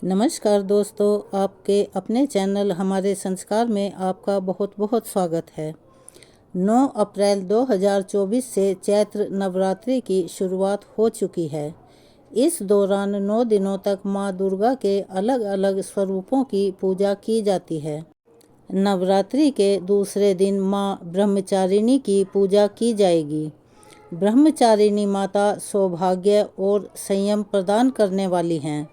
नमस्कार दोस्तों, आपके अपने चैनल हमारे संस्कार में आपका बहुत बहुत स्वागत है। 9 अप्रैल 2024 से चैत्र नवरात्रि की शुरुआत हो चुकी है। इस दौरान 9 दिनों तक माँ दुर्गा के अलग अलग स्वरूपों की पूजा की जाती है। नवरात्रि के दूसरे दिन माँ ब्रह्मचारिणी की पूजा की जाएगी। ब्रह्मचारिणी माता सौभाग्य और संयम प्रदान करने वाली हैं।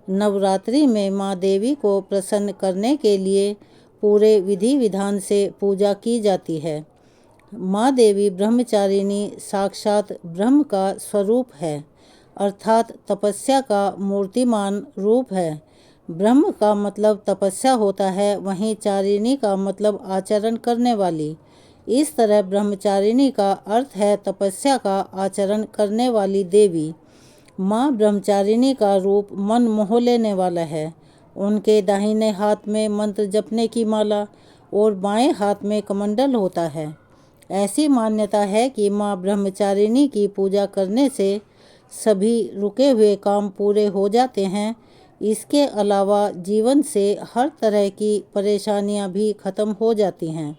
नवरात्रि में माँ देवी को प्रसन्न करने के लिए पूरे विधि विधान से पूजा की जाती है। माँ देवी ब्रह्मचारिणी साक्षात ब्रह्म का स्वरूप है, अर्थात तपस्या का मूर्तिमान रूप है। ब्रह्म का मतलब तपस्या होता है, वहीं चारिणी का मतलब आचरण करने वाली। इस तरह ब्रह्मचारिणी का अर्थ है तपस्या का आचरण करने वाली देवी। माँ ब्रह्मचारिणी का रूप मन मोह लेने वाला है। उनके दाहिने हाथ में मंत्र जपने की माला और बाएं हाथ में कमंडल होता है। ऐसी मान्यता है कि माँ ब्रह्मचारिणी की पूजा करने से सभी रुके हुए काम पूरे हो जाते हैं। इसके अलावा जीवन से हर तरह की परेशानियां भी खत्म हो जाती हैं।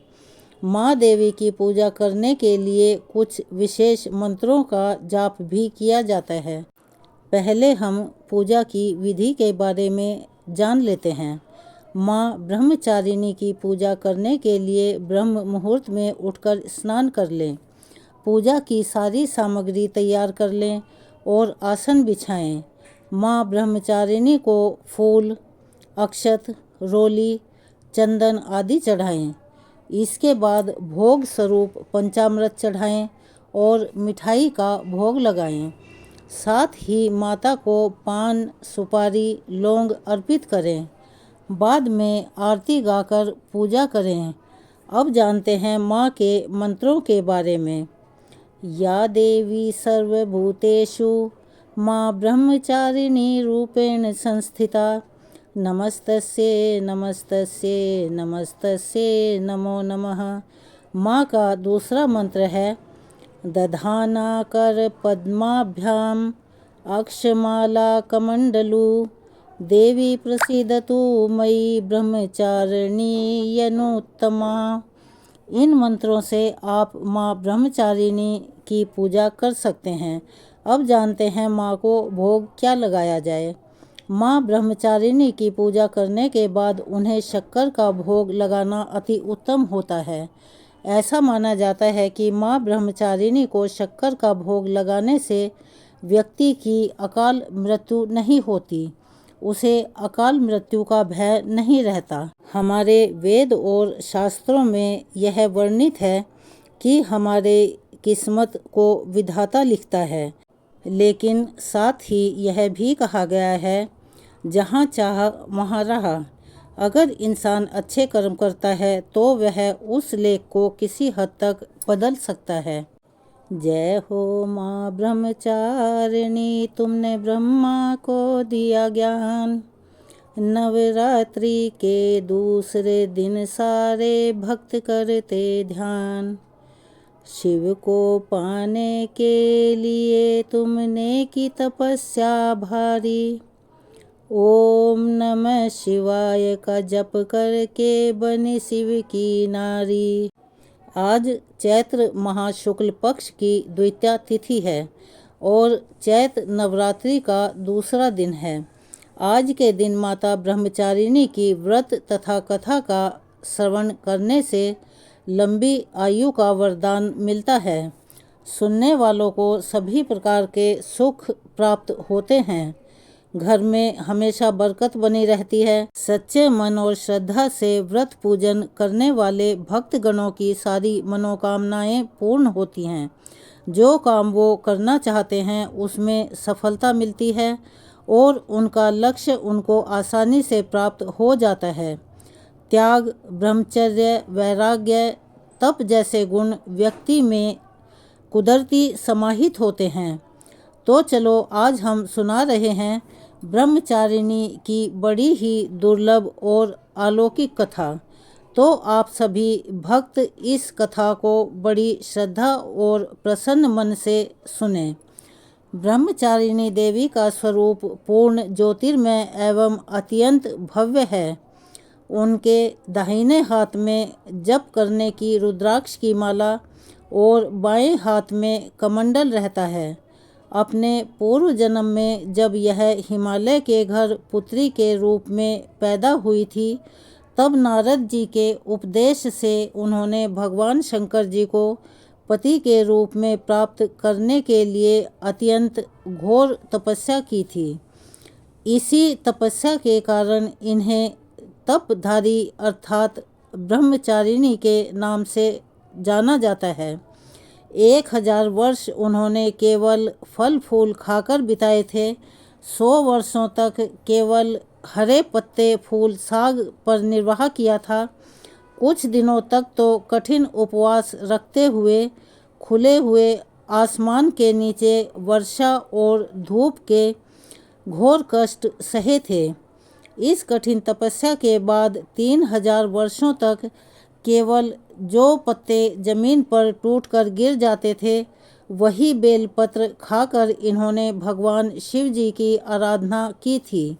माँ देवी की पूजा करने के लिए कुछ विशेष मंत्रों का जाप भी किया जाता है। पहले हम पूजा की विधि के बारे में जान लेते हैं। माँ ब्रह्मचारिणी की पूजा करने के लिए ब्रह्म मुहूर्त में उठकर स्नान कर लें। पूजा की सारी सामग्री तैयार कर लें और आसन बिछाएं। माँ ब्रह्मचारिणी को फूल, अक्षत, रोली, चंदन आदि चढ़ाएं। इसके बाद भोग स्वरूप पंचामृत चढ़ाएं और मिठाई का भोग लगाएं। साथ ही माता को पान, सुपारी, लौंग अर्पित करें। बाद में आरती गाकर पूजा करें। अब जानते हैं माँ के मंत्रों के बारे में। या देवी सर्वभूतेषु माँ ब्रह्मचारिणी रूपेण संस्थिता, नमस्तस्ये नमस्तस्ये नमस्तस्ये नमो नमः। माँ का दूसरा मंत्र है दधानाकर पद्माभ्याम अक्षमाला कमंडलू, देवी प्रसीदतु मयि ब्रह्मचारिणी यनुत्तमा। इन मंत्रों से आप माँ ब्रह्मचारिणी की पूजा कर सकते हैं। अब जानते हैं माँ को भोग क्या लगाया जाए। माँ ब्रह्मचारिणी की पूजा करने के बाद उन्हें शक्कर का भोग लगाना अति उत्तम होता है। ऐसा माना जाता है कि माँ ब्रह्मचारिणी को शक्कर का भोग लगाने से व्यक्ति की अकाल मृत्यु नहीं होती, उसे अकाल मृत्यु का भय नहीं रहता। हमारे वेद और शास्त्रों में यह वर्णित है कि हमारे किस्मत को विधाता लिखता है, लेकिन साथ ही यह भी कहा गया है जहाँ चाह वहाँ रहा। अगर इंसान अच्छे कर्म करता है तो वह उस लेख को किसी हद तक बदल सकता है। जय हो माँ ब्रह्मचारिणी, तुमने ब्रह्मा को दिया ज्ञान। नवरात्रि के दूसरे दिन सारे भक्त करते ध्यान। शिव को पाने के लिए तुमने की तपस्या भारी। ओम नमः शिवाय का जप करके बनी शिव की नारी। आज चैत्र महाशुक्ल पक्ष की द्वितीया तिथि है और चैत्र नवरात्रि का दूसरा दिन है। आज के दिन माता ब्रह्मचारिणी की व्रत तथा कथा का श्रवण करने से लंबी आयु का वरदान मिलता है। सुनने वालों को सभी प्रकार के सुख प्राप्त होते हैं। घर में हमेशा बरकत बनी रहती है। सच्चे मन और श्रद्धा से व्रत पूजन करने वाले भक्तगणों की सारी मनोकामनाएं पूर्ण होती हैं। जो काम वो करना चाहते हैं उसमें सफलता मिलती है और उनका लक्ष्य उनको आसानी से प्राप्त हो जाता है। त्याग, ब्रह्मचर्य, वैराग्य, तप जैसे गुण व्यक्ति में कुदरती समाहित होते हैं। तो चलो आज हम सुना रहे हैं ब्रह्मचारिणी की बड़ी ही दुर्लभ और अलौकिक कथा। तो आप सभी भक्त इस कथा को बड़ी श्रद्धा और प्रसन्न मन से सुने। ब्रह्मचारिणी देवी का स्वरूप पूर्ण ज्योतिर्मय एवं अत्यंत भव्य है। उनके दाहिने हाथ में जप करने की रुद्राक्ष की माला और बाएं हाथ में कमंडल रहता है। अपने पूर्व जन्म में जब यह हिमालय के घर पुत्री के रूप में पैदा हुई थी, तब नारद जी के उपदेश से उन्होंने भगवान शंकर जी को पति के रूप में प्राप्त करने के लिए अत्यंत घोर तपस्या की थी। इसी तपस्या के कारण इन्हें तपधारी अर्थात ब्रह्मचारिणी के नाम से जाना जाता है। 1000 वर्ष उन्होंने केवल फल फूल खाकर बिताए थे। 100 वर्षों तक केवल हरे पत्ते फूल साग पर निर्वाह किया था। कुछ दिनों तक तो कठिन उपवास रखते हुए खुले हुए आसमान के नीचे वर्षा और धूप के घोर कष्ट सहे थे। इस कठिन तपस्या के बाद 3000 वर्षों तक केवल जो पत्ते जमीन पर टूटकर गिर जाते थे, वही बेलपत्र खाकर इन्होंने भगवान शिव जी की आराधना की थी।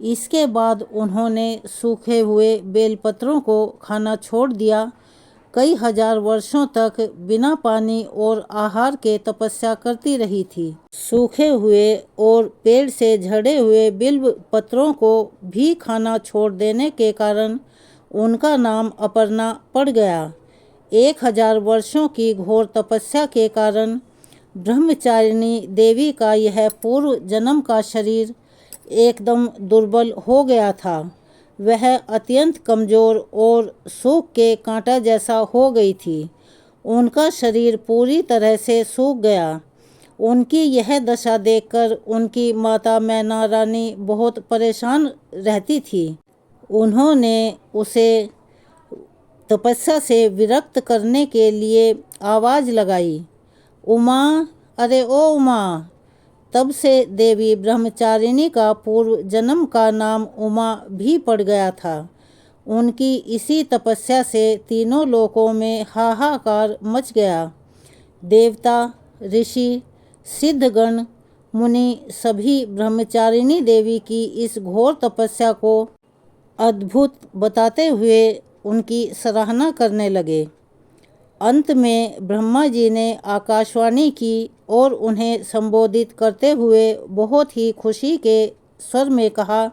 इसके बाद उन्होंने सूखे हुए बेलपत्रों को खाना छोड़ दिया। कई हजार वर्षों तक बिना पानी और आहार के तपस्या करती रही थी। सूखे हुए और पेड़ से झड़े हुए बिल्व पत्रों को भी खाना छोड़ देने के कारण उनका नाम अपर्णा पड़ गया। 1000 वर्षों की घोर तपस्या के कारण ब्रह्मचारिणी देवी का यह पूर्व जन्म का शरीर एकदम दुर्बल हो गया था। वह अत्यंत कमज़ोर और सूख के कांटा जैसा हो गई थी। उनका शरीर पूरी तरह से सूख गया। उनकी यह दशा देखकर उनकी माता मैना रानी बहुत परेशान रहती थी। उन्होंने उसे तपस्या से विरक्त करने के लिए आवाज़ लगाई, उमा, अरे ओ उमा। तब से देवी ब्रह्मचारिणी का पूर्व जन्म का नाम उमा भी पड़ गया था। उनकी इसी तपस्या से तीनों लोकों में हाहाकार मच गया। देवता, ऋषि, सिद्धगण, मुनि सभी ब्रह्मचारिणी देवी की इस घोर तपस्या को अद्भुत बताते हुए उनकी सराहना करने लगे। अंत में ब्रह्मा जी ने आकाशवाणी की और उन्हें संबोधित करते हुए बहुत ही खुशी के स्वर में कहा,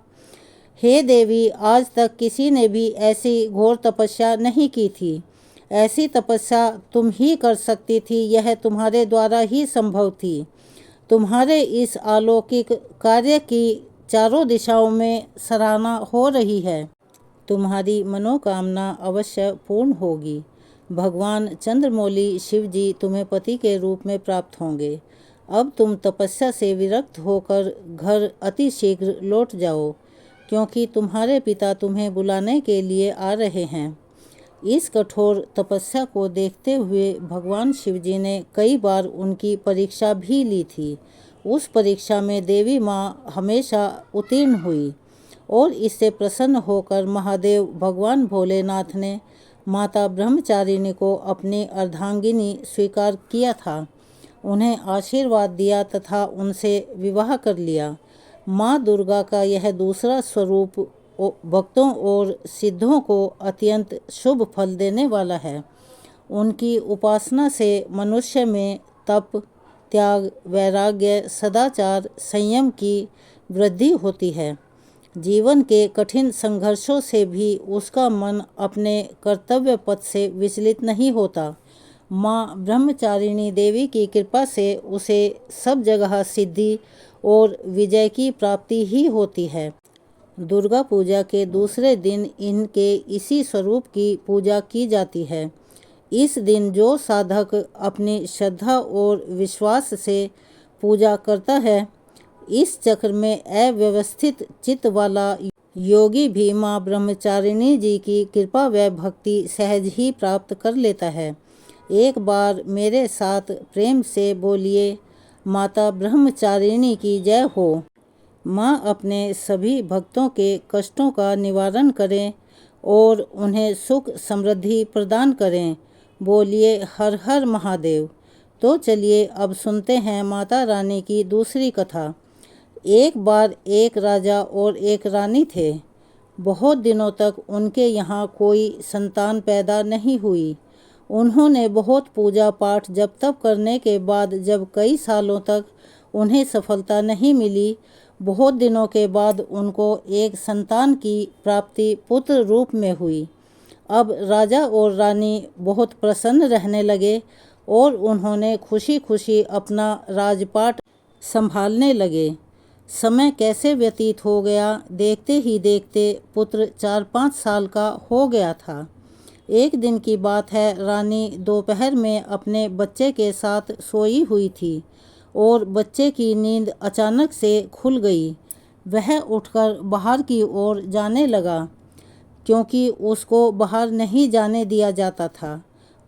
हे देवी, आज तक किसी ने भी ऐसी घोर तपस्या नहीं की थी। ऐसी तपस्या तुम ही कर सकती थी। यह तुम्हारे द्वारा ही संभव थी। तुम्हारे इस अलौकिक कार्य की चारों दिशाओं में सराहना हो रही है। तुम्हारी मनोकामना अवश्य पूर्ण होगी। भगवान चंद्रमौली शिव जी तुम्हें पति के रूप में प्राप्त होंगे। अब तुम तपस्या से विरक्त होकर घर अति शीघ्र लौट जाओ, क्योंकि तुम्हारे पिता तुम्हें बुलाने के लिए आ रहे हैं। इस कठोर तपस्या को देखते हुए भगवान शिव जी ने कई बार उनकी परीक्षा भी ली थी। उस परीक्षा में देवी माँ हमेशा उत्तीर्ण हुई और इससे प्रसन्न होकर महादेव भगवान भोलेनाथ ने माता ब्रह्मचारिणी को अपनी अर्धांगिनी स्वीकार किया था। उन्हें आशीर्वाद दिया तथा उनसे विवाह कर लिया। माँ दुर्गा का यह दूसरा स्वरूप भक्तों और सिद्धों को अत्यंत शुभ फल देने वाला है। उनकी उपासना से मनुष्य में तप, त्याग, वैराग्य, सदाचार, संयम की वृद्धि होती है। जीवन के कठिन संघर्षों से भी उसका मन अपने कर्तव्य पथ से विचलित नहीं होता। माँ ब्रह्मचारिणी देवी की कृपा से उसे सब जगह सिद्धि और विजय की प्राप्ति ही होती है। दुर्गा पूजा के दूसरे दिन इनके इसी स्वरूप की पूजा की जाती है। इस दिन जो साधक अपनी श्रद्धा और विश्वास से पूजा करता है, इस चक्र में अव्यवस्थित चित्त वाला योगी भी माँ ब्रह्मचारिणी जी की कृपा व भक्ति सहज ही प्राप्त कर लेता है। एक बार मेरे साथ प्रेम से बोलिए, माता ब्रह्मचारिणी की जय हो। माँ अपने सभी भक्तों के कष्टों का निवारण करें और उन्हें सुख समृद्धि प्रदान करें। बोलिए हर हर महादेव। तो चलिए अब सुनते हैं माता रानी की दूसरी कथा। एक बार एक राजा और एक रानी थे। बहुत दिनों तक उनके यहाँ कोई संतान पैदा नहीं हुई। उन्होंने बहुत पूजा पाठ जप तप करने के बाद जब कई सालों तक उन्हें सफलता नहीं मिली, बहुत दिनों के बाद उनको एक संतान की प्राप्ति पुत्र रूप में हुई। अब राजा और रानी बहुत प्रसन्न रहने लगे और उन्होंने खुशी खुशी अपना राजपाट संभालने लगे। समय कैसे व्यतीत हो गया, देखते ही देखते पुत्र 4-5 साल का हो गया था। एक दिन की बात है, रानी दोपहर में अपने बच्चे के साथ सोई हुई थी और बच्चे की नींद अचानक से खुल गई। वह उठकर बाहर की ओर जाने लगा, क्योंकि उसको बाहर नहीं जाने दिया जाता था।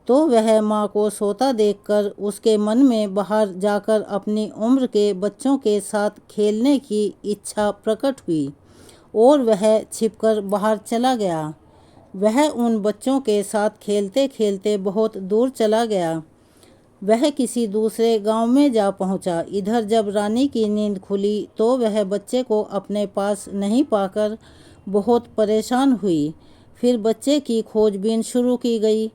तो वह माँ को सोता देखकर उसके मन में बाहर जाकर अपनी उम्र के बच्चों के साथ खेलने की इच्छा प्रकट हुई और वह छिपकर बाहर चला गया। वह उन बच्चों के साथ खेलते खेलते बहुत दूर चला गया। वह किसी दूसरे गांव में जा पहुंचा। इधर जब रानी की नींद खुली तो वह बच्चे को अपने पास नहीं पाकर बहुत परेशान हुई। फिर बच्चे की खोजबीन शुरू की गई।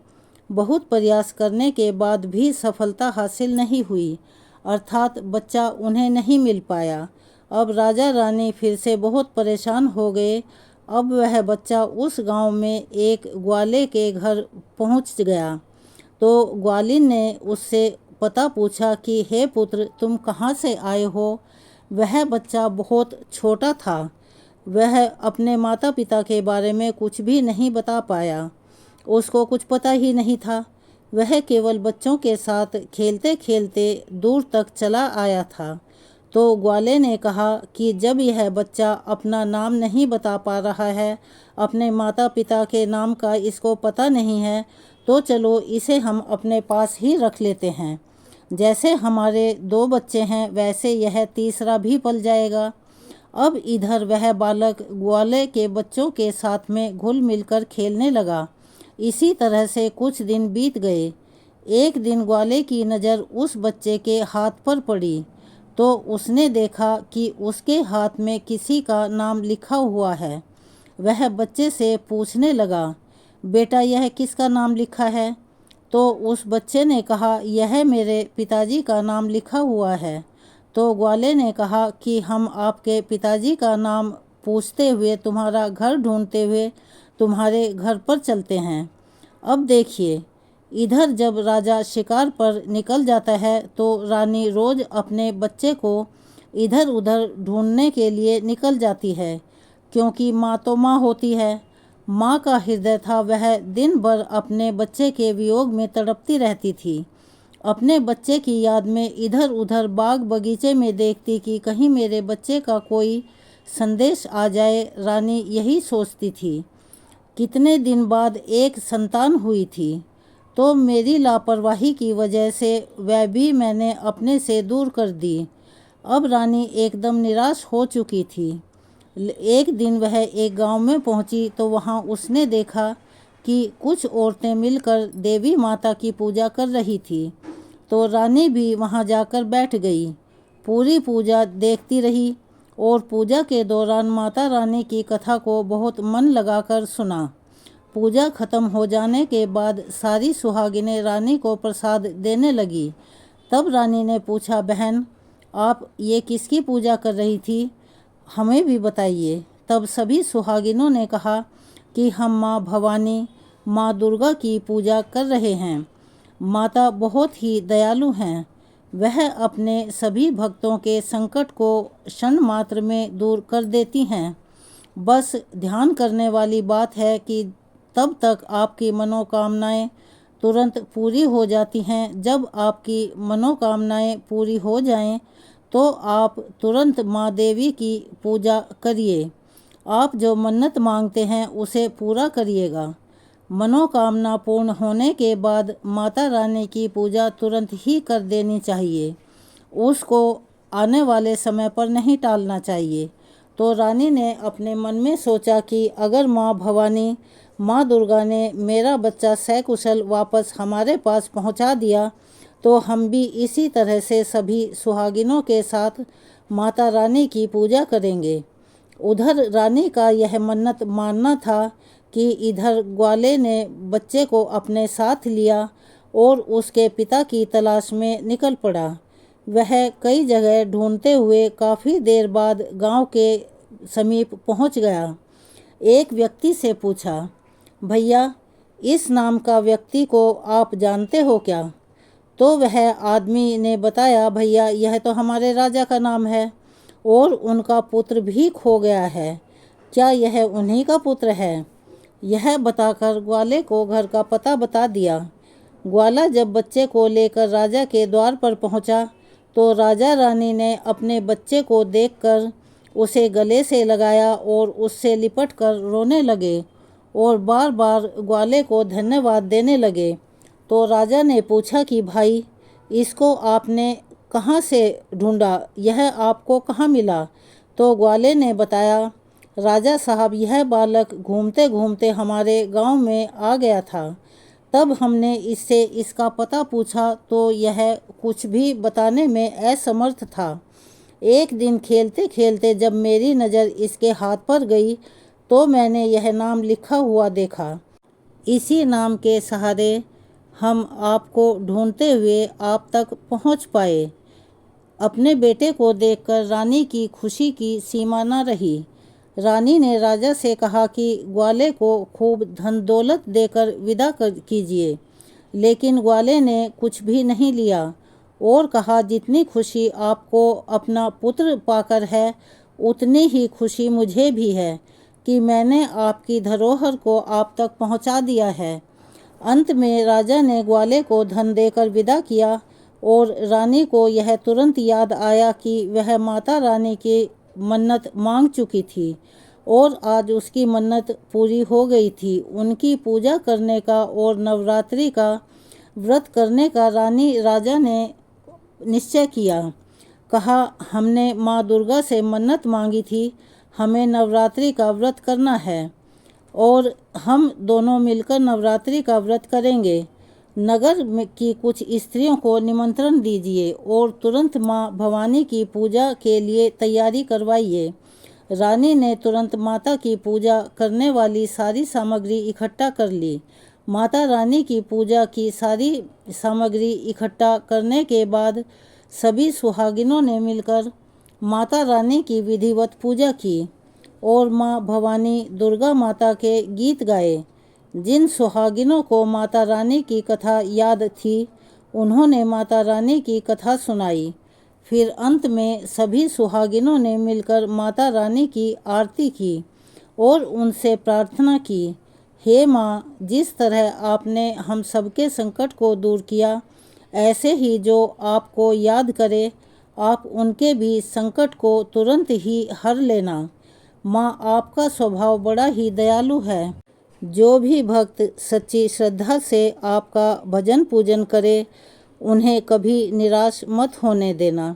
बहुत प्रयास करने के बाद भी सफलता हासिल नहीं हुई, अर्थात बच्चा उन्हें नहीं मिल पाया। अब राजा रानी फिर से बहुत परेशान हो गए। अब वह बच्चा उस गांव में एक ग्वाले के घर पहुंच गया। तो ग्वालिन ने उससे पता पूछा कि हे पुत्र, तुम कहाँ से आए हो। वह बच्चा बहुत छोटा था। वह अपने माता पिता के बारे में कुछ भी नहीं बता पाया। उसको कुछ पता ही नहीं था। वह केवल बच्चों के साथ खेलते खेलते दूर तक चला आया था। तो ग्वाले ने कहा कि जब यह बच्चा अपना नाम नहीं बता पा रहा है, अपने माता पिता के नाम का इसको पता नहीं है, तो चलो इसे हम अपने पास ही रख लेते हैं। जैसे हमारे 2 बच्चे हैं, वैसे यह तीसरा भी पल जाएगा। अब इधर वह बालक ग्वाले के बच्चों के साथ में घुल मिलकर खेलने लगा। इसी तरह से कुछ दिन बीत गए। एक दिन ग्वाले की नज़र उस बच्चे के हाथ पर पड़ी, तो उसने देखा कि उसके हाथ में किसी का नाम लिखा हुआ है। वह बच्चे से पूछने लगा, बेटा यह किसका नाम लिखा है। तो उस बच्चे ने कहा, यह मेरे पिताजी का नाम लिखा हुआ है। तो ग्वाले ने कहा कि हम आपके पिताजी का नाम पूछते हुए, तुम्हारा घर ढूंढते हुए तुम्हारे घर पर चलते हैं। अब देखिए, इधर जब राजा शिकार पर निकल जाता है तो रानी रोज अपने बच्चे को इधर उधर ढूंढने के लिए निकल जाती है, क्योंकि माँ तो माँ होती है। माँ का हृदय था, वह दिन भर अपने बच्चे के वियोग में तड़पती रहती थी। अपने बच्चे की याद में इधर उधर बाग बगीचे में देखती कि कहीं मेरे बच्चे का कोई संदेश आ जाए। रानी यही सोचती थी। कितने दिन बाद एक संतान हुई थी, तो मेरी लापरवाही की वजह से वह भी मैंने अपने से दूर कर दी। अब रानी एकदम निराश हो चुकी थी। एक दिन वह एक गांव में पहुंची तो वहां उसने देखा कि कुछ औरतें मिलकर देवी माता की पूजा कर रही थी। तो रानी भी वहां जाकर बैठ गई। पूरी पूजा देखती रही और पूजा के दौरान माता रानी की कथा को बहुत मन लगाकर सुना। पूजा खत्म हो जाने के बाद सारी सुहागिनें रानी को प्रसाद देने लगी। तब रानी ने पूछा, बहन आप ये किसकी पूजा कर रही थी, हमें भी बताइए। तब सभी सुहागिनों ने कहा कि हम माँ भवानी, माँ दुर्गा की पूजा कर रहे हैं। माता बहुत ही दयालु हैं। वह अपने सभी भक्तों के संकट को क्षण मात्र में दूर कर देती हैं। बस ध्यान करने वाली बात है कि तब तक आपकी मनोकामनाएं तुरंत पूरी हो जाती हैं। जब आपकी मनोकामनाएं पूरी हो जाएं, तो आप तुरंत माँ देवी की पूजा करिए। आप जो मन्नत मांगते हैं उसे पूरा करिएगा। मनोकामना पूर्ण होने के बाद माता रानी की पूजा तुरंत ही कर देनी चाहिए। उसको आने वाले समय पर नहीं टालना चाहिए। तो रानी ने अपने मन में सोचा कि अगर माँ भवानी, माँ दुर्गा ने मेरा बच्चा सकुशल वापस हमारे पास पहुँचा दिया तो हम भी इसी तरह से सभी सुहागिनों के साथ माता रानी की पूजा करेंगे। उधर रानी का यह मन्नत मानना था कि इधर ग्वाले ने बच्चे को अपने साथ लिया और उसके पिता की तलाश में निकल पड़ा। वह कई जगह ढूंढते हुए काफ़ी देर बाद गांव के समीप पहुंच गया। एक व्यक्ति से पूछा, भैया, इस नाम का व्यक्ति को आप जानते हो क्या? तो वह आदमी ने बताया, भैया, यह तो हमारे राजा का नाम है और उनका पुत्र भी खो गया है। क्या यह उन्हीं का पुत्र है? यह बताकर ग्वाले को घर का पता बता दिया। ग्वाला जब बच्चे को लेकर राजा के द्वार पर पहुंचा तो राजा रानी ने अपने बच्चे को देखकर उसे गले से लगाया और उससे लिपटकर रोने लगे और बार बार ग्वाले को धन्यवाद देने लगे। तो राजा ने पूछा कि भाई, इसको आपने कहाँ से ढूंढा? यह आपको कहाँ मिला? तो ग्वाले ने बताया, राजा साहब, यह बालक घूमते घूमते हमारे गांव में आ गया था। तब हमने इससे इसका पता पूछा तो यह कुछ भी बताने में असमर्थ था। एक दिन खेलते खेलते जब मेरी नज़र इसके हाथ पर गई तो मैंने यह नाम लिखा हुआ देखा। इसी नाम के सहारे हम आपको ढूंढते हुए आप तक पहुंच पाए। अपने बेटे को देखकर रानी की खुशी की सीमा न रही। रानी ने राजा से कहा कि ग्वाले को खूब धन दौलत देकर विदा कीजिए, लेकिन ग्वाले ने कुछ भी नहीं लिया और कहा, जितनी खुशी आपको अपना पुत्र पाकर है उतनी ही खुशी मुझे भी है कि मैंने आपकी धरोहर को आप तक पहुंचा दिया है। अंत में राजा ने ग्वाले को धन देकर विदा किया और रानी को यह तुरंत याद आया कि वह माता रानी की मन्नत मांग चुकी थी और आज उसकी मन्नत पूरी हो गई थी। उनकी पूजा करने का और नवरात्रि का व्रत करने का राजा ने निश्चय किया। कहा, हमने माँ दुर्गा से मन्नत मांगी थी, हमें नवरात्रि का व्रत करना है और हम दोनों मिलकर नवरात्रि का व्रत करेंगे। नगर की कुछ स्त्रियों को निमंत्रण दीजिए और तुरंत माँ भवानी की पूजा के लिए तैयारी करवाइए। रानी ने तुरंत माता की पूजा करने वाली सारी सामग्री इकट्ठा कर ली। माता रानी की पूजा की सारी सामग्री इकट्ठा करने के बाद सभी सुहागिनों ने मिलकर माता रानी की विधिवत पूजा की और माँ भवानी दुर्गा माता के गीत गाए। जिन सुहागिनों को माता रानी की कथा याद थी उन्होंने माता रानी की कथा सुनाई। फिर अंत में सभी सुहागिनों ने मिलकर माता रानी की आरती की और उनसे प्रार्थना की, हे माँ, जिस तरह आपने हम सबके संकट को दूर किया, ऐसे ही जो आपको याद करे आप उनके भी संकट को तुरंत ही हर लेना। माँ, आपका स्वभाव बड़ा ही दयालु है। जो भी भक्त सच्ची श्रद्धा से आपका भजन पूजन करे उन्हें कभी निराश मत होने देना।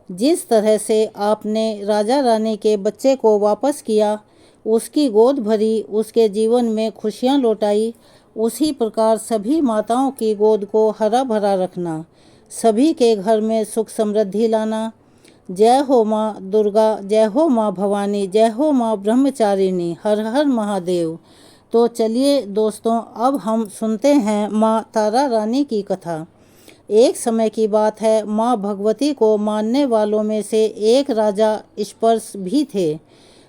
जिस तरह से आपने राजा रानी के बच्चे को वापस किया, उसकी गोद भरी, उसके जीवन में खुशियाँ लौटाई, उसी प्रकार सभी माताओं की गोद को हरा भरा रखना, सभी के घर में सुख समृद्धि लाना। जय हो माँ दुर्गा, जय हो माँ भवानी, जय हो माँ ब्रह्मचारिणी, हर हर महादेव। तो चलिए दोस्तों, अब हम सुनते हैं माँ तारा रानी की कथा। एक समय की बात है, माँ भगवती को मानने वालों में से एक राजा स्पर्श भी थे।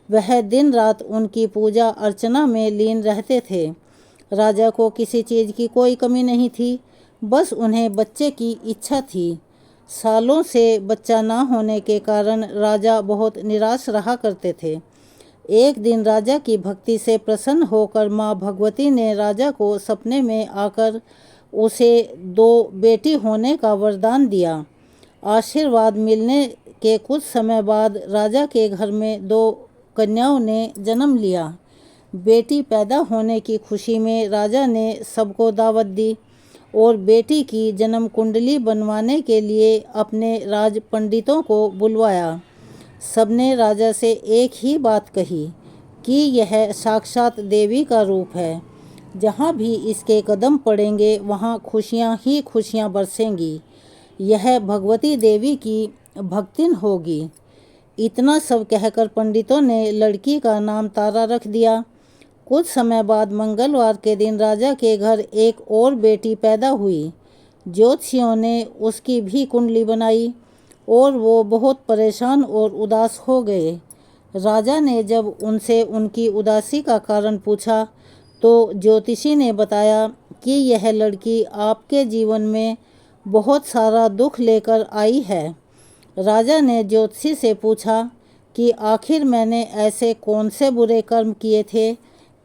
वह दिन रात उनकी पूजा अर्चना में लीन रहते थे। राजा को किसी चीज़ की कोई कमी नहीं थी, बस उन्हें बच्चे की इच्छा थी। सालों से बच्चा ना होने के कारण राजा बहुत निराश रहा करते थे। एक दिन राजा की भक्ति से प्रसन्न होकर माँ भगवती ने राजा को सपने में आकर उसे 2 बेटी होने का वरदान दिया। आशीर्वाद मिलने के कुछ समय बाद राजा के घर में 2 कन्याओं ने जन्म लिया। बेटी पैदा होने की खुशी में राजा ने सबको दावत दी और बेटी की जन्म कुंडली बनवाने के लिए अपने राज पंडितों को बुलवाया। सबने राजा से एक ही बात कही कि यह साक्षात देवी का रूप है। जहाँ भी इसके कदम पड़ेंगे वहाँ खुशियाँ ही खुशियाँ बरसेंगी। यह भगवती देवी की भक्तिन होगी। इतना सब कहकर पंडितों ने लड़की का नाम तारा रख दिया। कुछ समय बाद मंगलवार के दिन राजा के घर एक और बेटी पैदा हुई। ज्योतिषियों ने उसकी भी कुंडली बनाई और वो बहुत परेशान और उदास हो गए। राजा ने जब उनसे उनकी उदासी का कारण पूछा तो ज्योतिषी ने बताया कि यह लड़की आपके जीवन में बहुत सारा दुख लेकर आई है। राजा ने ज्योतिषी से पूछा कि आखिर मैंने ऐसे कौन से बुरे कर्म किए थे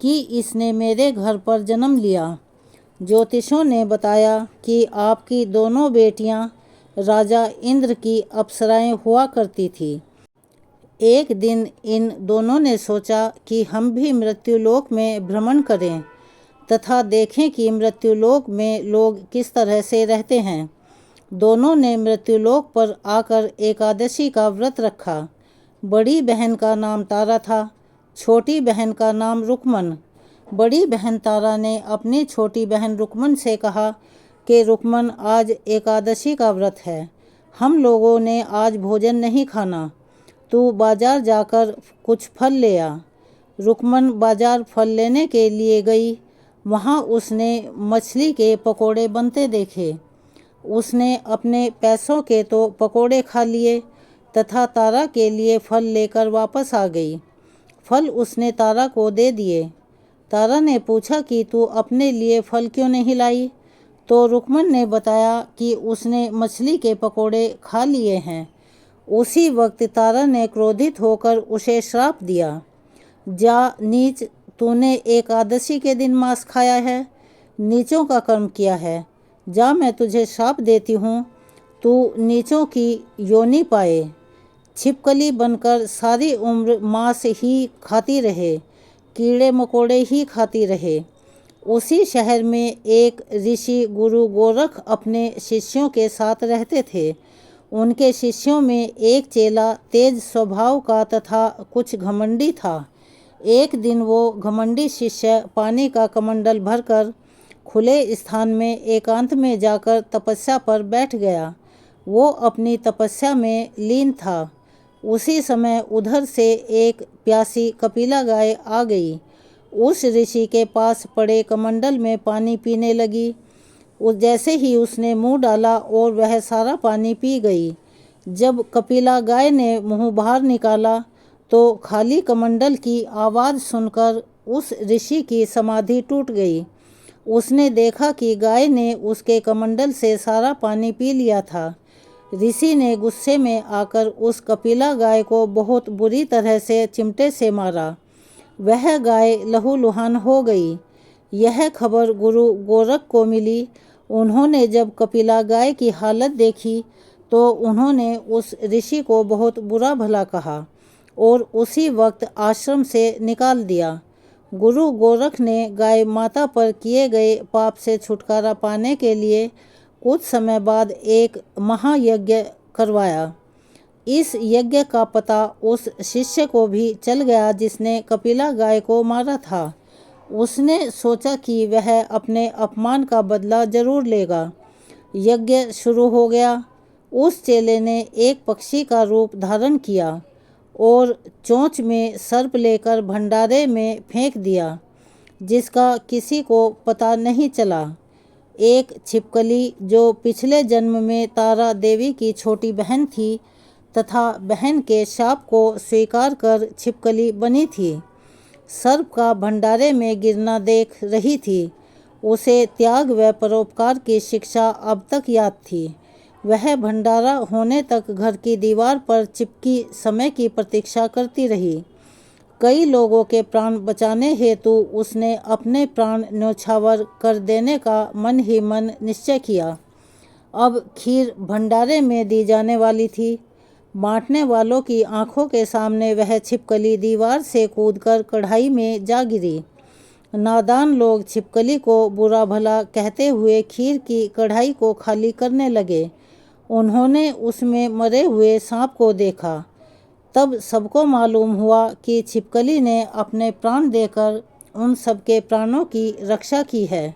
कि इसने मेरे घर पर जन्म लिया। ज्योतिषों ने बताया कि आपकी दोनों बेटियां राजा इंद्र की अप्सराएं हुआ करती थी। एक दिन इन दोनों ने सोचा कि हम भी मृत्युलोक में भ्रमण करें तथा देखें कि मृत्युलोक में लोग किस तरह से रहते हैं। दोनों ने मृत्युलोक पर आकर एकादशी का व्रत रखा। बड़ी बहन का नाम तारा था, छोटी बहन का नाम रुक्मन। बड़ी बहन तारा ने अपनी छोटी बहन रुक्मन से कहा कि रुक्मन, आज एकादशी का व्रत है, हम लोगों ने आज भोजन नहीं खाना, तू बाजार जाकर कुछ फल ले आ। रुक्मन बाजार फल लेने के लिए गई। वहाँ उसने मछली के पकोड़े बनते देखे। उसने अपने पैसों के तो पकोड़े खा लिए तथा तारा के लिए फल लेकर वापस आ गई। फल उसने तारा को दे दिए। तारा ने पूछा कि तू अपने लिए फल क्यों नहीं लाई? तो रुक्मन ने बताया कि उसने मछली के पकोड़े खा लिए हैं। उसी वक्त तारा ने क्रोधित होकर उसे श्राप दिया, जा नीच, तूने एकादशी के दिन मांस खाया है, नीचों का कर्म किया है। जा, मैं तुझे श्राप देती हूँ, तू नीचों की योनि पाए। छिपकली बनकर सारी उम्र मांस ही खाती रहे, कीड़े मकोड़े ही खाती रहे। उसी शहर में एक ऋषि गुरु गोरख अपने शिष्यों के साथ रहते थे। उनके शिष्यों में एक चेला तेज स्वभाव का तथा कुछ घमंडी था। एक दिन वो घमंडी शिष्य पानी का कमंडल भरकर खुले स्थान में एकांत में जाकर तपस्या पर बैठ गया। वो अपनी तपस्या में लीन था। उसी समय उधर से एक प्यासी कपिला गाय आ गई। उस ऋषि के पास पड़े कमंडल में पानी पीने लगी। जैसे ही उसने मुंह डाला और वह सारा पानी पी गई। जब कपिला गाय ने मुंह बाहर निकाला तो खाली कमंडल की आवाज़ सुनकर उस ऋषि की समाधि टूट गई। उसने देखा कि गाय ने उसके कमंडल से सारा पानी पी लिया था। ऋषि ने गुस्से में आकर उस कपिला गाय को बहुत बुरी तरह से चिमटे से मारा। वह गाय लहूलुहान हो गई। यह खबर गुरु गोरख को मिली। उन्होंने जब कपिला गाय की हालत देखी तो उन्होंने उस ऋषि को बहुत बुरा भला कहा और उसी वक्त आश्रम से निकाल दिया। गुरु गोरख ने गाय माता पर किए गए पाप से छुटकारा पाने के लिए कुछ समय बाद एक महायज्ञ करवाया। इस यज्ञ का पता उस शिष्य को भी चल गया जिसने कपिला गाय को मारा था। उसने सोचा कि वह अपने अपमान का बदला जरूर लेगा। यज्ञ शुरू हो गया। उस चेले ने एक पक्षी का रूप धारण किया और चोंच में सर्प लेकर भंडारे में फेंक दिया, जिसका किसी को पता नहीं चला। एक छिपकली जो पिछले जन्म में तारा देवी की छोटी बहन थी तथा बहन के शाप को स्वीकार कर छिपकली बनी थी, सर्प का भंडारे में गिरना देख रही थी। उसे त्याग व परोपकार की शिक्षा अब तक याद थी। वह भंडारा होने तक घर की दीवार पर चिपकी समय की प्रतीक्षा करती रही। कई लोगों के प्राण बचाने हेतु उसने अपने प्राण न्यौछावर कर देने का मन ही मन निश्चय किया। अब खीर भंडारे में दी जाने वाली थी। बांटने वालों की आंखों के सामने वह छिपकली दीवार से कूदकर कढ़ाई में जा गिरी। नादान लोग छिपकली को बुरा भला कहते हुए खीर की कढ़ाई को खाली करने लगे। उन्होंने उसमें मरे हुए सांप को देखा। तब सबको मालूम हुआ कि छिपकली ने अपने प्राण देकर उन सबके प्राणों की रक्षा की है।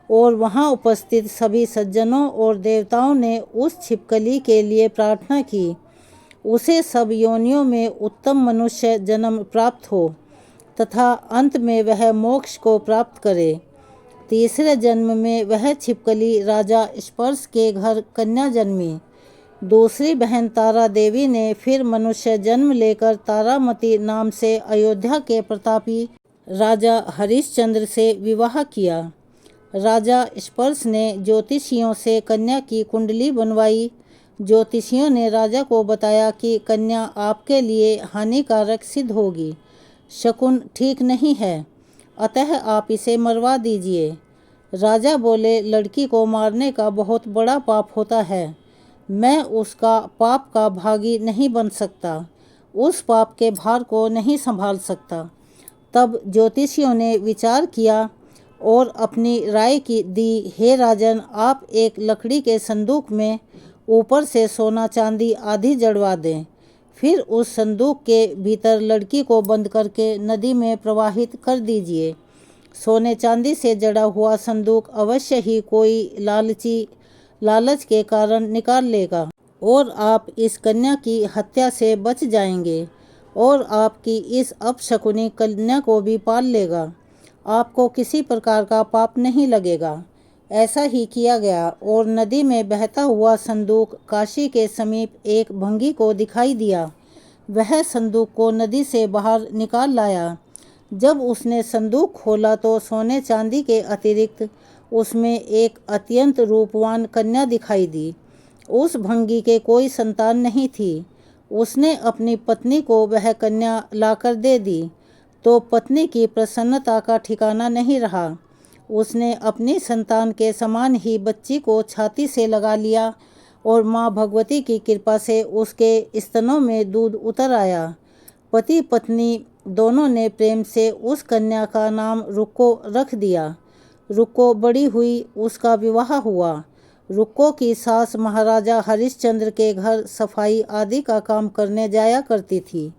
और वहाँ उपस्थित सभी सज्जनों और देवताओं ने उस छिपकली के लिए प्रार्थना की, उसे सब योनियों में उत्तम मनुष्य जन्म प्राप्त हो तथा अंत में वह मोक्ष को प्राप्त करे। तीसरे जन्म में वह छिपकली राजा स्पर्श के घर कन्या जन्मी। दूसरी बहन तारा देवी ने फिर मनुष्य जन्म लेकर तारामती नाम से अयोध्या के प्रतापी राजा हरिश्चंद्र से विवाह किया। राजा स्पर्श ने ज्योतिषियों से कन्या की कुंडली बनवाई। ज्योतिषियों ने राजा को बताया कि कन्या आपके लिए हानिकारक सिद्ध होगी, शकुन ठीक नहीं है, अतः आप इसे मरवा दीजिए। राजा बोले, लड़की को मारने का बहुत बड़ा पाप होता है, मैं उसका पाप का भागी नहीं बन सकता, उस पाप के भार को नहीं संभाल सकता। तब ज्योतिषियों ने विचार किया और अपनी राय की दी, हे राजन, आप एक लकड़ी के संदूक में ऊपर से सोना चांदी आदि जड़वा दें, फिर उस संदूक के भीतर लड़की को बंद करके नदी में प्रवाहित कर दीजिए। सोने चांदी से जड़ा हुआ संदूक अवश्य ही कोई लालच के कारण निकाल लेगा और आप इस कन्या की हत्या से बच जाएंगे और आपकी इस अपशकुनी कन्या को भी पाल लेगा, आपको किसी प्रकार का पाप नहीं लगेगा। ऐसा ही किया गया और नदी में बहता हुआ संदूक काशी के समीप एक भंगी को दिखाई दिया। वह संदूक को नदी से बाहर निकाल लाया। जब उसने संदूक खोला तो सोने चांदी के अतिरिक्त उसमें एक अत्यंत रूपवान कन्या दिखाई दी। उस भंगी के कोई संतान नहीं थी। उसने अपनी पत्नी को वह कन्या लाकर दे दी तो पत्नी की प्रसन्नता का ठिकाना नहीं रहा। उसने अपनी संतान के समान ही बच्ची को छाती से लगा लिया और माँ भगवती की कृपा से उसके स्तनों में दूध उतर आया। पति पत्नी दोनों ने प्रेम से उस कन्या का नाम रुक्को रख दिया। रुक्को बड़ी हुई, उसका विवाह हुआ। रुक्को की सास महाराजा हरिश्चंद्र के घर सफाई आदि का काम करने जाया करती थी।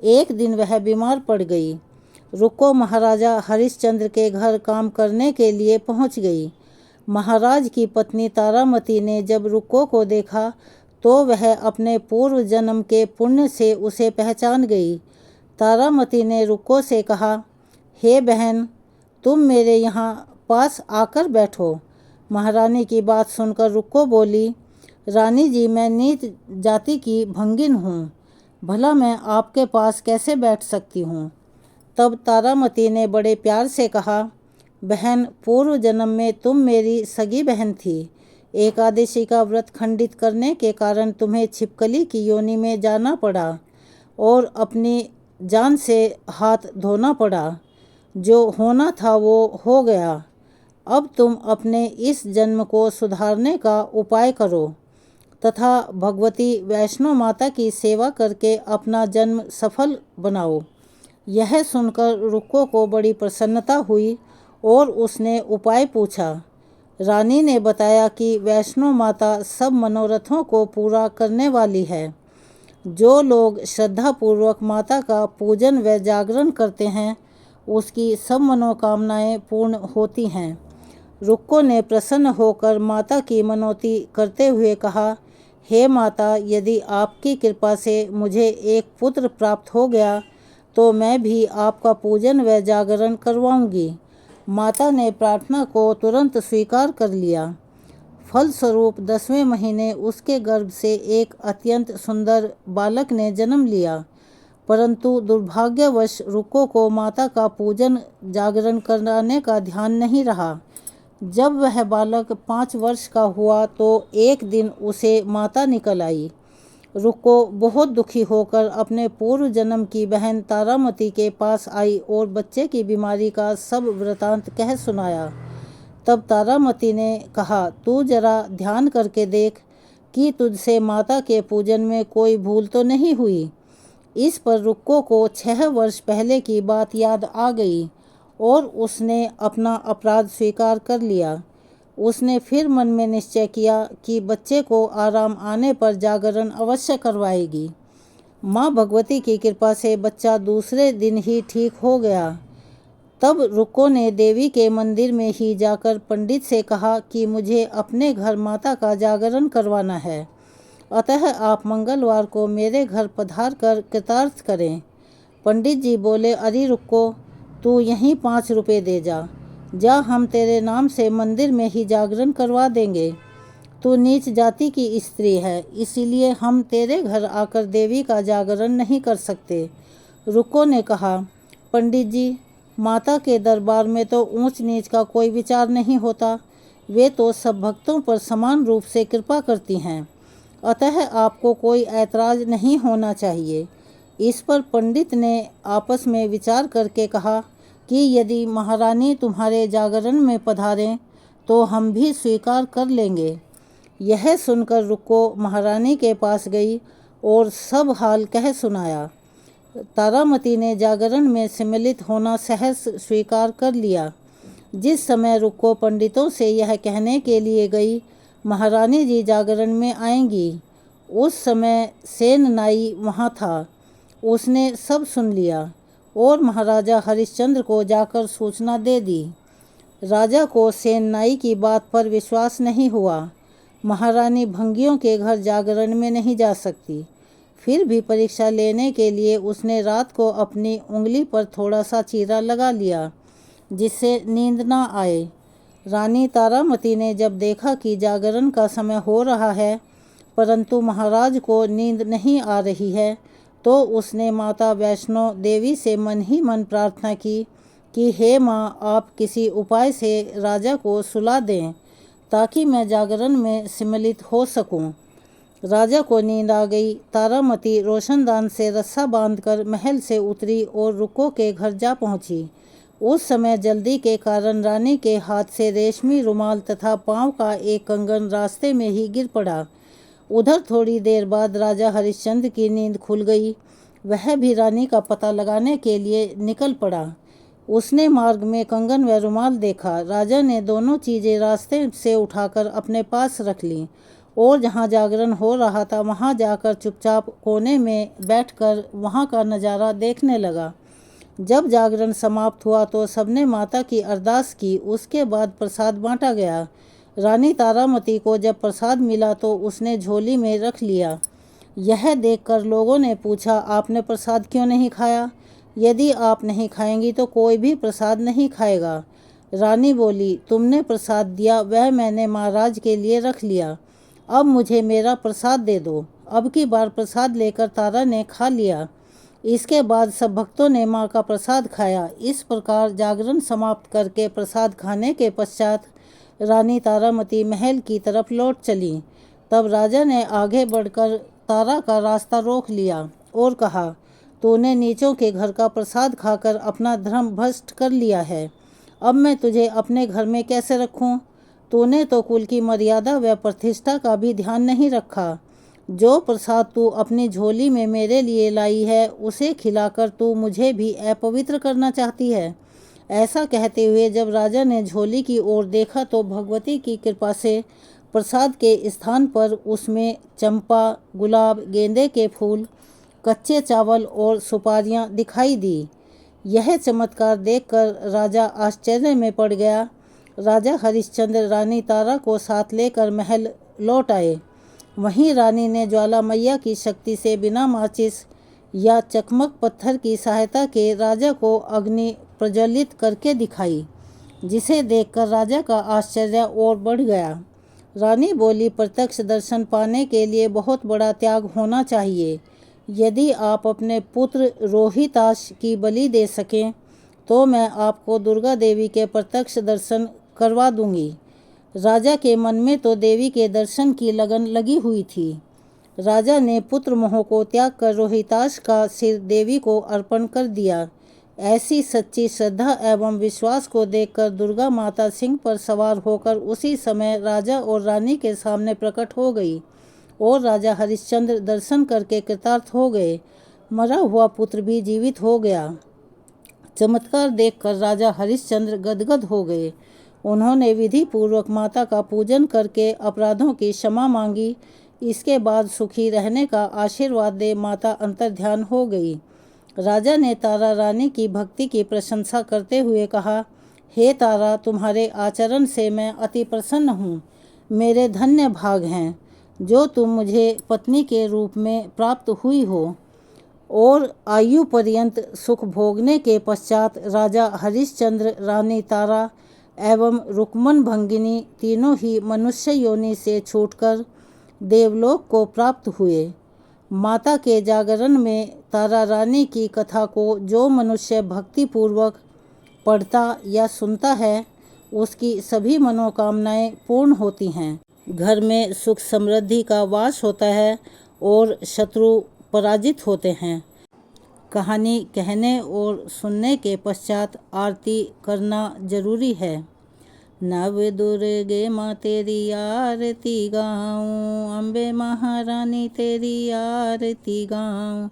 एक दिन वह बीमार पड़ गई। रुक्को महाराजा हरिश्चंद्र के घर काम करने के लिए पहुंच गई। महाराज की पत्नी तारामती ने जब रुक्को को देखा तो वह अपने पूर्व जन्म के पुण्य से उसे पहचान गई। तारामती ने रुक्को से कहा, हे बहन, तुम मेरे यहाँ पास आकर बैठो। महारानी की बात सुनकर रुक्को बोली, रानी जी, मैं नीच जाति की भंगिन हूँ, भला मैं आपके पास कैसे बैठ सकती हूँ। तब तारामती ने बड़े प्यार से कहा, बहन, पूर्व जन्म में तुम मेरी सगी बहन थी। एकादशी का व्रत खंडित करने के कारण तुम्हें छिपकली की योनि में जाना पड़ा और अपनी जान से हाथ धोना पड़ा। जो होना था वो हो गया। अब तुम अपने इस जन्म को सुधारने का उपाय करो तथा भगवती वैष्णो माता की सेवा करके अपना जन्म सफल बनाओ। यह सुनकर रुक्को को बड़ी प्रसन्नता हुई और उसने उपाय पूछा। रानी ने बताया कि वैष्णो माता सब मनोरथों को पूरा करने वाली है। जो लोग श्रद्धापूर्वक माता का पूजन व जागरण करते हैं उसकी सब मनोकामनाएं पूर्ण होती हैं। रुक्को ने प्रसन्न होकर माता की मनौती करते हुए कहा, हे माता, यदि आपकी कृपा से मुझे एक पुत्र प्राप्त हो गया तो मैं भी आपका पूजन व जागरण करवाऊंगी। माता ने प्रार्थना को तुरंत स्वीकार कर लिया। फलस्वरूप 10वें महीने उसके गर्भ से एक अत्यंत सुंदर बालक ने जन्म लिया। परंतु दुर्भाग्यवश रुक्को को माता का पूजन जागरण कराने का ध्यान नहीं रहा। जब वह बालक 5 वर्ष का हुआ तो एक दिन उसे माता निकल आई। रुक्को बहुत दुखी होकर अपने पूर्व जन्म की बहन तारामती के पास आई और बच्चे की बीमारी का सब वृतांत कह सुनाया। तब तारामती ने कहा, तू जरा ध्यान करके देख कि तुझसे माता के पूजन में कोई भूल तो नहीं हुई। इस पर रुक्को को 6 वर्ष पहले की बात याद आ गई और उसने अपना अपराध स्वीकार कर लिया। उसने फिर मन में निश्चय किया कि बच्चे को आराम आने पर जागरण अवश्य करवाएगी। माँ भगवती की कृपा से बच्चा दूसरे दिन ही ठीक हो गया। तब रुक्को ने देवी के मंदिर में ही जाकर पंडित से कहा कि मुझे अपने घर माता का जागरण करवाना है, अतः आप मंगलवार को मेरे घर पधार कर कृतार्थ करें। पंडित जी बोले, अरे रुक्को, तू यहीं 5 रुपये दे जा, हम तेरे नाम से मंदिर में ही जागरण करवा देंगे। तू नीच जाति की स्त्री है, इसीलिए हम तेरे घर आकर देवी का जागरण नहीं कर सकते। रुक्को ने कहा, पंडित जी, माता के दरबार में तो ऊंच नीच का कोई विचार नहीं होता, वे तो सब भक्तों पर समान रूप से कृपा करती हैं, अतः आपको कोई ऐतराज नहीं होना चाहिए। इस पर पंडित ने आपस में विचार करके कहा कि यदि महारानी तुम्हारे जागरण में पधारें तो हम भी स्वीकार कर लेंगे। यह सुनकर रुक्को महारानी के पास गई और सब हाल कह सुनाया। तारामती ने जागरण में सम्मिलित होना सहर्ष स्वीकार कर लिया। जिस समय रुक्को पंडितों से यह कहने के लिए गई, महारानी जी जागरण में आएंगी, उस समय सेन नाई वहाँ था। उसने सब सुन लिया और महाराजा हरिश्चंद्र को जाकर सूचना दे दी। राजा को सेन नाई की बात पर विश्वास नहीं हुआ। महारानी भंगियों के घर जागरण में नहीं जा सकती। फिर भी परीक्षा लेने के लिए उसने रात को अपनी उंगली पर थोड़ा सा चीरा लगा लिया, जिससे नींद ना आए। रानी तारामती ने जब देखा कि जागरण का समय हो रहा है परंतु महाराज को नींद नहीं आ रही है, तो उसने माता वैष्णो देवी से मन ही मन प्रार्थना की कि हे माँ, आप किसी उपाय से राजा को सुला दें ताकि मैं जागरण में सम्मिलित हो सकूं। राजा को नींद आ गई। तारामती रोशनदान से रस्सा बांधकर महल से उतरी और रुक्को के घर जा पहुंची। उस समय जल्दी के कारण रानी के हाथ से रेशमी रुमाल तथा पांव का एक कंगन रास्ते में ही गिर पड़ा। उधर थोड़ी देर बाद राजा हरिश्चंद्र की नींद खुल गई। वह भी रानी का पता लगाने के लिए निकल पड़ा। उसने मार्ग में कंगन व रुमाल देखा। राजा ने दोनों चीज़ें रास्ते से उठाकर अपने पास रख लीं और जहाँ जागरण हो रहा था वहाँ जाकर चुपचाप कोने में बैठकर वहाँ का नज़ारा देखने लगा। जब जागरण समाप्त हुआ तो सबने माता की अरदास की। उसके बाद प्रसाद बांटा गया। रानी तारामती को जब प्रसाद मिला तो उसने झोली में रख लिया। यह देखकर लोगों ने पूछा, आपने प्रसाद क्यों नहीं खाया? यदि आप नहीं खाएंगी तो कोई भी प्रसाद नहीं खाएगा। रानी बोली, तुमने प्रसाद दिया वह मैंने महाराज के लिए रख लिया, अब मुझे मेरा प्रसाद दे दो। अब की बार प्रसाद लेकर तारा ने खा लिया। इसके बाद सब भक्तों ने माँ का प्रसाद खाया। इस प्रकार जागरण समाप्त करके प्रसाद खाने के पश्चात रानी तारामती महल की तरफ लौट चली। तब राजा ने आगे बढ़कर तारा का रास्ता रोक लिया और कहा, तूने नीचों के घर का प्रसाद खाकर अपना धर्म भ्रष्ट कर लिया है। अब मैं तुझे अपने घर में कैसे रखूं? तूने तो कुल की मर्यादा व प्रतिष्ठा का भी ध्यान नहीं रखा। जो प्रसाद तू अपनी झोली में मेरे लिए लाई है उसे खिलाकर तू मुझे भी अपवित्र करना चाहती है। ऐसा कहते हुए जब राजा ने झोली की ओर देखा तो भगवती की कृपा से प्रसाद के स्थान पर उसमें चंपा, गुलाब, गेंदे के फूल, कच्चे चावल और सुपारियां दिखाई दी। यह चमत्कार देखकर राजा आश्चर्य में पड़ गया। राजा हरिश्चंद्र रानी तारा को साथ लेकर महल लौट आए। वहीं रानी ने ज्वाला मैया की शक्ति से बिना माचिस या चकमक पत्थर की सहायता के राजा को अग्नि प्रज्वलित करके दिखाई, जिसे देखकर राजा का आश्चर्य और बढ़ गया। रानी बोली, प्रत्यक्ष दर्शन पाने के लिए बहुत बड़ा त्याग होना चाहिए। यदि आप अपने पुत्र रोहिताश की बलि दे सकें तो मैं आपको दुर्गा देवी के प्रत्यक्ष दर्शन करवा दूंगी। राजा के मन में तो देवी के दर्शन की लगन लगी हुई थी। राजा ने पुत्र मोह को त्याग कर रोहिताश का सिर देवी को अर्पण कर दिया। ऐसी सच्ची श्रद्धा एवं विश्वास को देखकर दुर्गा माता सिंह पर सवार होकर उसी समय राजा और रानी के सामने प्रकट हो गई और राजा हरिश्चंद्र दर्शन करके कृतार्थ हो गए। मरा हुआ पुत्र भी जीवित हो गया। चमत्कार देखकर राजा हरिश्चंद्र गदगद हो गए। उन्होंने विधि पूर्वक माता का पूजन करके अपराधों की क्षमा मांगी। इसके बाद सुखी रहने का आशीर्वाद दे माता अंतर्ध्यान हो गई राजा ने तारा रानी की भक्ति की प्रशंसा करते हुए कहा, हे तारा, तुम्हारे आचरण से मैं अति प्रसन्न हूँ। मेरे धन्य भाग हैं जो तुम मुझे पत्नी के रूप में प्राप्त हुई हो। और आयु पर्यंत सुख भोगने के पश्चात राजा हरिश्चंद्र, रानी तारा एवं रुक्मन भंगिनी तीनों ही मनुष्य योनि से छूटकर देवलोक को प्राप्त हुए। माता के जागरण में तारा रानी की कथा को जो मनुष्य भक्तिपूर्वक पढ़ता या सुनता है, उसकी सभी मनोकामनाएं पूर्ण होती हैं। घर में सुख समृद्धि का वास होता है और शत्रु पराजित होते हैं। कहानी कहने और सुनने के पश्चात आरती करना जरूरी है। नव दुर्गे माँ तेरी आरती गाऊं, अम्बे महारानी तेरी आरती गाऊं।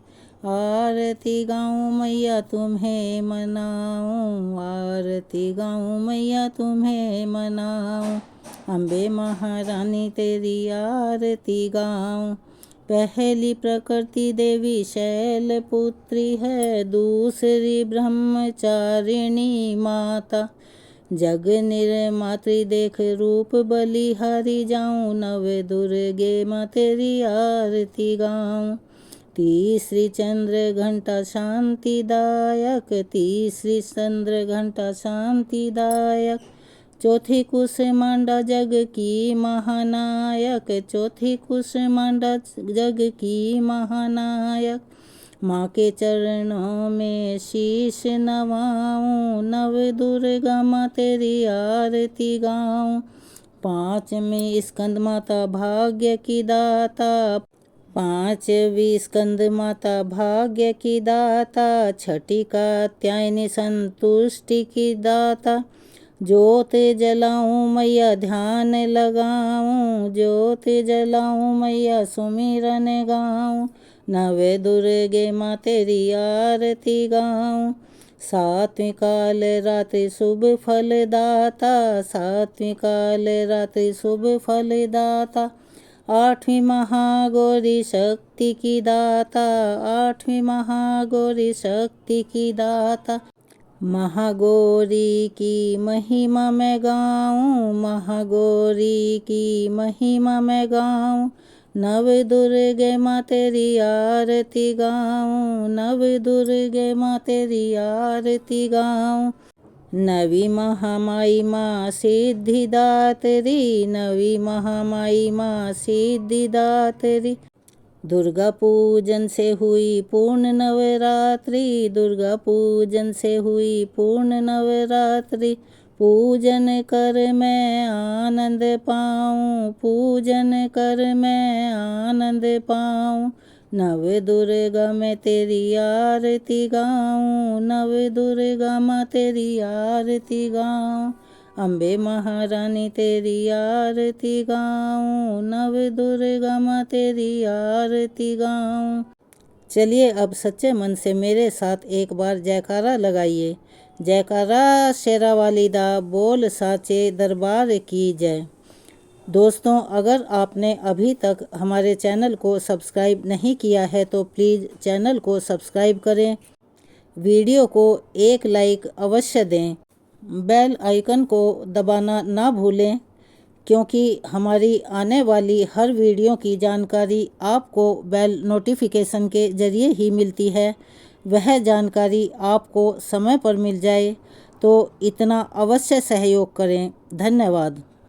आरती गाऊं मैया तुम्हें मनाऊं, आरती गाऊं मैया तुम्हें मनाऊं। अम्बे महारानी तेरी आरती गाऊं। पहली प्रकृति देवी शैलपुत्री है, दूसरी ब्रह्मचारिणी माता। जग निर्मात्री देख रूप बलिहारी जाऊं, नव दुर्गे माँ तेरी आरती गाऊं। तीसरी चंद्र घंटा शांतिदायक, तीसरी चंद्र घंटा शांतिदायक। चौथी कुसमांडा जग की महानायक, चौथी कुसमांडा जग की महानायक। माँ के चरणों में शीश नवाऊं, नव दुर्गा माँ तेरी आरती गाऊं। पांचवी स्कंद माता भाग्य की दाता, पांचवी स्कंद माता भाग्य की दाता। छठी कात्यायनी संतुष्टि की दाता। ज्योत जलाऊं मैया ध्यान लगाऊं, ज्योत जलाऊं मैया सुमिरन गाऊं। नवे दुर्गे माँ तेरी आरती गाऊं। सातवीं काल रात्रि शुभ फल दाता, सातवीं काल रात्रि शुभ फल दाता। आठवीं महागौरी शक्ति की दाता, आठवीं महागौरी शक्ति की दाता। महागौरी की महिमा मैं गाऊं, महागौरी की महिमा मैं गाऊं। नव दुर्गे माँ तेरी आरती गाऊं, नव दुर्गे माँ तेरी आरती गाऊं। नवी महामाई माँ सिद्धिदात्री, नवी महामाई माँ सिद्धिदात्री। दुर्गा पूजन से हुई पूर्ण नवरात्रि, दुर्गा पूजन से हुई पूर्ण नवरात्रि। पूजन कर मैं आनंद पाऊं, पूजन कर मैं आनंद पाऊं। नव दुर्गा मैं तेरी आरती गाऊं, नव दुर्गा माँ तेरी आरती गाऊं। अम्बे महारानी तेरी आरती गाऊं, नव दुर्गा माँ तेरी आरती गाऊं। चलिए अब सच्चे मन से मेरे साथ एक बार जयकारा लगाइए। जयकारा शेरा वाली दा, बोल साचे दरबार की जय। दोस्तों, अगर आपने अभी तक हमारे चैनल को सब्सक्राइब नहीं किया है तो प्लीज़ चैनल को सब्सक्राइब करें। वीडियो को एक लाइक अवश्य दें। बेल आइकन को दबाना ना भूलें, क्योंकि हमारी आने वाली हर वीडियो की जानकारी आपको बेल नोटिफिकेशन के ज़रिए ही मिलती है। वह जानकारी आपको समय पर मिल जाए तो इतना अवश्य सहयोग करें। धन्यवाद।